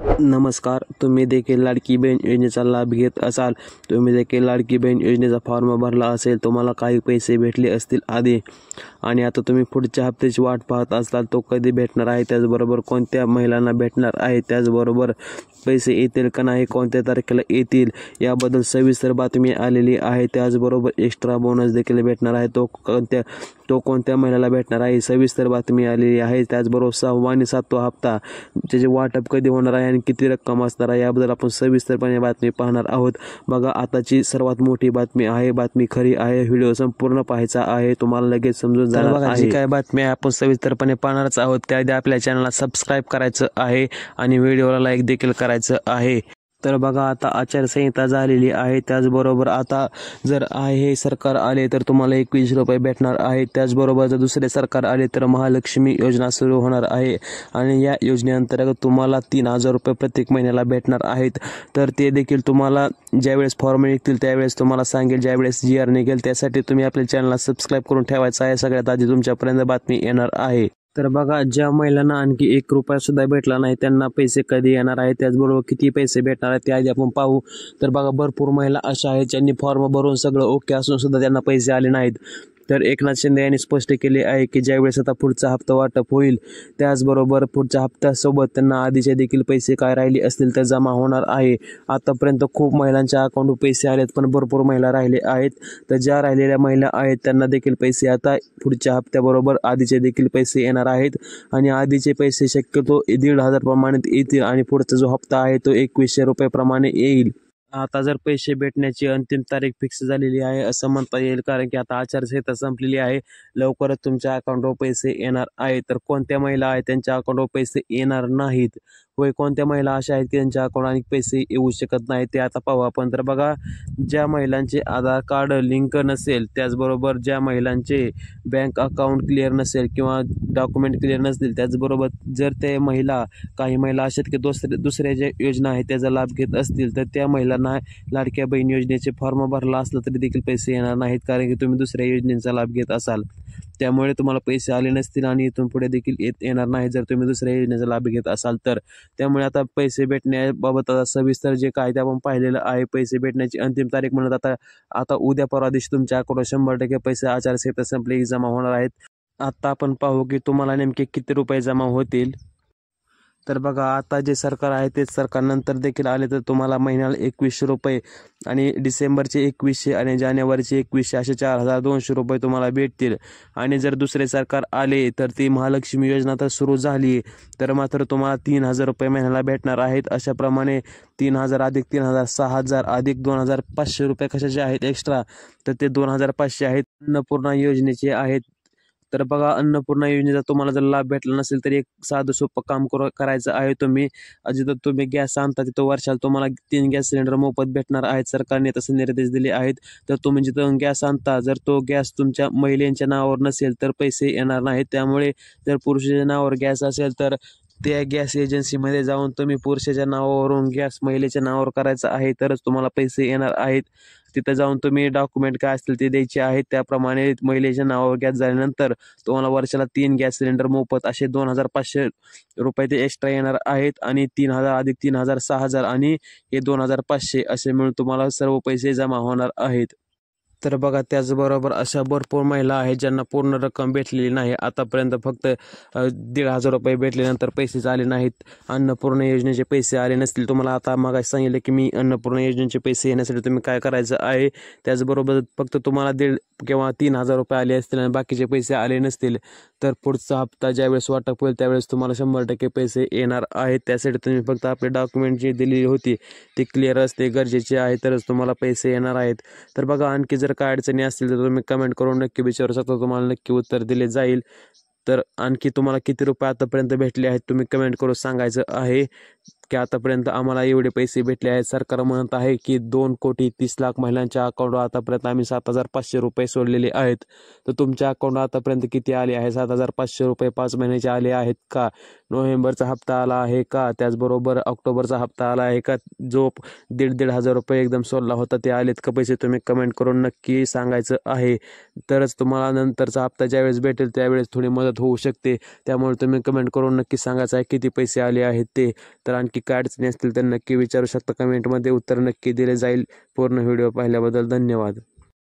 नमस्कार. तुम्ही देखील लाडकी बहीण योजनेचा लाभ घेत असाल, तुम्ही देखील लाडकी बहीण योजनेचा फॉर्म भरला असेल, तुम्हाला काही पैसे भेटले असतील आधी आणि आता तुम्ही पुढच्या हप्त्याची वाट पाहत असाल, तो कधी भेटणार आहे, त्याचबरोबर कोणत्या महिलांना भेटणार आहे, त्याचबरोबर पैसे येतील का नाही, कोणत्या तारखेला येतील, याबद्दल सविस्तर बातमी आलेली आहे. त्याचबरोबर एक्स्ट्रा बोनस देखील भेटणार आहे, तो कोणत्या महिन्याला भेटणार आहे, सविस्तर बातमी आलेली आहे. त्याचबरोबर 6वा आणि 7वा हप्ता त्याचे वाटप कधी होणार आहे आणि किती रक्कम असणार आहे, याबद्दल आपण सविस्तरपणे बातमी पाहणार आहोत. बघा, आताची सर्वात मोठी बातमी आहे, बातमी खरी आहे, व्हिडिओ संपूर्ण पाहायचा आहे, तुम्हाला लगेच समजून जाणार आहे. जी काय बातमी आहे आपण सविस्तरपणे पाहणारच आहोत. त्याआधी आपल्या चॅनलला सबस्क्राईब करायचं आहे आणि व्हिडिओला लाईक देखील करायचं आहे. तर बघा, आता आचारसंहिता झालेली आहे. त्याचबरोबर आता जर हे सरकार आले तर तुम्हाला 21 रुपये भेटणार आहे. त्याचबरोबर जर दुसरे सरकार आले तर महालक्ष्मी योजना सुरू होणार आहे आणि या योजनेअंतर्गत तुम्हाला 3,000 रुपये प्रत्येक महिन्याला भेटणार आहेत. तर ते देखील तुम्हाला ज्यावेळेस फॉर्म निघतील त्यावेळेस तुम्हाला सांगेल, ज्यावेळेस GR निघेल. त्यासाठी तुम्ही आपल्या चॅनलला सबस्क्राईब करून ठेवायचं आहे. सगळ्यात आधी तुमच्यापर्यंत बातमी येणार आहे. तर बघा, ज्या महिलांना आणखी 1 रुपया सुद्धा भेटला नाही त्यांना पैसे कधी येणार आहे, त्याचबरोबर किती पैसे भेटणार आहेत ते आधी आपण पाहू. तर बघा, भरपूर महिला अशा आहेत ज्यांनी फॉर्म भरून सगळं ओके असून सुद्धा त्यांना पैसे आले नाहीत. तर एकनाथ शिंदे यांनी स्पष्ट केले आहे की ज्यावेळेस आता पुढचा हप्ता वाटप होईल, त्याचबरोबर पुढच्या हप्त्यासोबत त्यांना आधीचे देखील पैसे काय राहिले असतील तर जमा होणार आहे. आतापर्यंत खूप महिलांच्या अकाउंटवर पैसे आलेत, पण भरपूर महिला राहिले आहेत. तर ज्या राहिलेल्या महिला आहेत त्यांना देखील पैसे आता पुढच्या हप्त्याबरोबर आधीचे देखील पैसे येणार आहेत आणि आधीचे पैसे शक्यतो 1,500 प्रमाणात येतील आणि पुढचा जो हप्ता आहे तो 2,100 रुपये प्रमाणे येईल. आता जर पैसे भेटण्याची अंतिम तारीख फिक्स झालेली आहे असं म्हणता येईल, कारण की आता आचारसंहिता संपलेली आहे. लवकरच तुमच्या अकाउंटवर पैसे येणार आहेत. तर कोणत्या महिला आहेत त्यांच्या अकाउंटवर पैसे येणार नाहीत, होय कोणत्या महिला अशा आहेत की त्यांच्या अकाउंटवर पैसे येऊ शकत नाहीत, ते आता पाहू आपण. तर बघा, ज्या महिलांचे आधार कार्ड लिंक नसेल, त्याचबरोबर ज्या महिलांचे बँक अकाउंट क्लिअर नसेल किंवा डॉक्युमेंट क्लिअर नसतील, त्याचबरोबर जर ते काही महिला अशा की दुसऱ्या ज्या योजना आहेत त्याचा लाभ घेत असतील, तर त्या महिलांना लाडक्या बहीण योजनेचे फॉर्म भरला असला तरी देखील पैसे येणार नाहीत, कारण की तुम्ही दुसऱ्या योजनेचा लाभ घेत असाल. त्यामुळे तुम्हाला पैसे आले नसतील आणि इथून पुढे देखील येणार नाही जर तुम्ही दुसऱ्या योजनेचा लाभ घेत असाल तर. त्यामुळे आता पैसे भेटण्याबाबत आता सविस्तर जे काय ते आपण पाहिलेलं आहे. पैसे भेटण्याची अंतिम तारीख म्हणत आता उद्या परवा दिवशी तुमच्या अकाउंटवर 100% पैसे आचारसंहिता संपली की जमा होणार आहेत. आता आपण पाहू की तुम्हाला नेमके किती रुपये जमा होतील. तर बघा, आता जे सरकार आहे तेच सरकार नंतर देखील आले तर तुम्हाला महिन्याला 2,100 रुपये आणि डिसेंबरचे 2,100 आणि जानेवारीचे 2,100 असे 4,200 रुपये तुम्हाला भेटतील. आणि जर दुसरे सरकार आले तर ती महालक्ष्मी योजना तर सुरू झाली तर मात्र तुम्हाला 3,000 रुपये महिन्याला भेटणार आहेत. अशाप्रमाणे 3,000 अधिक 3,000 6,000 अधिक 2,500 रुपये कशाचे आहेत एक्स्ट्रा, तर ते 2,500 आहेत अन्नपूर्णा योजनेचे आहेत. तर बघा, अन्नपूर्णा योजनेचा तुम्हाला जर लाभ भेटला नसेल तर एक साधं सोपं काम करायचं आहे. जिथं तुम्ही गॅस आणता तिथं वर्षाला तुम्हाला 3 गॅस सिलेंडर मोफत भेटणार आहेत. सरकारने तसे निर्देश दिले आहेत. तर तुम्ही जिथं गॅस आणता जर तो गॅस तुमच्या महिलेच्या नावावर नसेल तर पैसे येणार नाहीत. त्यामुळे जर पुरुषाच्या नावावर गॅस असेल तर त्या गॅस एजन्सीमध्ये जाऊन तुम्ही पुरुषाच्या नावावरून गॅस महिलेच्या नावावर करायचा आहे, तरच तुम्हाला पैसे येणार आहेत. तिथं जाऊन तुम्ही डॉक्युमेंट काय असतील ते द्यायचे आहेत. त्याप्रमाणे महिलेच्या नावावर गॅस झाल्यानंतर तुम्हाला वर्षाला 3 गॅस सिलेंडर मोफत असे 2,500 रुपये ते एक्स्ट्रा येणार आहेत आणि 3,000 अधिक 3,000 6,000 आणि हे 2,500 असे मिळून तुम्हाला सर्व पैसे जमा होणार आहेत. तर बघा, त्याचबरोबर अशा भरपूर महिला आहेत ज्यांना पूर्ण रक्कम भेटलेली नाही. आतापर्यंत फक्त 1,500 रुपये भेटल्यानंतर पैसेच आले नाहीत. अन्नपूर्णा योजनेचे पैसे आले नसतील. तुम्हाला आता मग सांगितलं की मी अन्नपूर्णा योजनेचे पैसे येण्यासाठी तुम्ही काय करायचं आहे. त्याचबरोबर फक्त तुम्हाला 1,500 किंवा 3,000 रुपये आले असतील आणि बाकीचे पैसे आले नसतील तर पुढचा हप्ता ज्यावेळेस वाटप होईल त्यावेळेस तुम्हाला 100% पैसे येणार आहेत. त्यासाठी तुम्ही फक्त आपले डॉक्युमेंट जी दिलेली होती ती क्लिअर असते गरजेचे आहे, तरच तुम्हाला पैसे येणार आहेत. तर बघा, आणखी जर काय अडचणी असतील तर तुम्ही कमेंट करून नक्की विचारू शकता, तुम्हाला नक्की उत्तर दिले जाईल. तर आणखी तुम्हाला किती रुपये आतापर्यंत भेटले आहेत तुम्ही कमेंट करून सांगायचं आहे की आतापर्यंत आम्हाला एवढे पैसे भेटले आहेत. सरकार म्हणत आहे की 2,30,00,000 महिलांच्या अकाउंटवर आतापर्यंत आम्ही 7,500 रुपये सोडलेले आहेत. तर तुमच्या अकाउंटवर आतापर्यंत किती आले आहे? 7,500 रुपये 5 महिन्याचे आले आहेत का? नोव्हेंबरचा हप्ता आला आहे का, त्याचबरोबर ऑक्टोबरचा हप्ता आला आहे का, जो 1,500 रुपये एकदम सोडला होता ते आलेत का पैसे, तुम्ही कमेंट करून नक्की सांगायचं आहे. तरच तुम्हाला नंतरचा हप्ता ज्यावेळेस भेटेल त्यावेळेस थोडी मदत होऊ शकते. त्यामुळे तुम्ही कमेंट करून नक्की सांगायचं आहे किती पैसे आले आहेत ते. तर आणखी काय अडचणी असतील तर नक्की विचारू शकता कमेंटमध्ये, उत्तर नक्की दिले जाईल. पूर्ण व्हिडिओ पाहिल्याबद्दल धन्यवाद.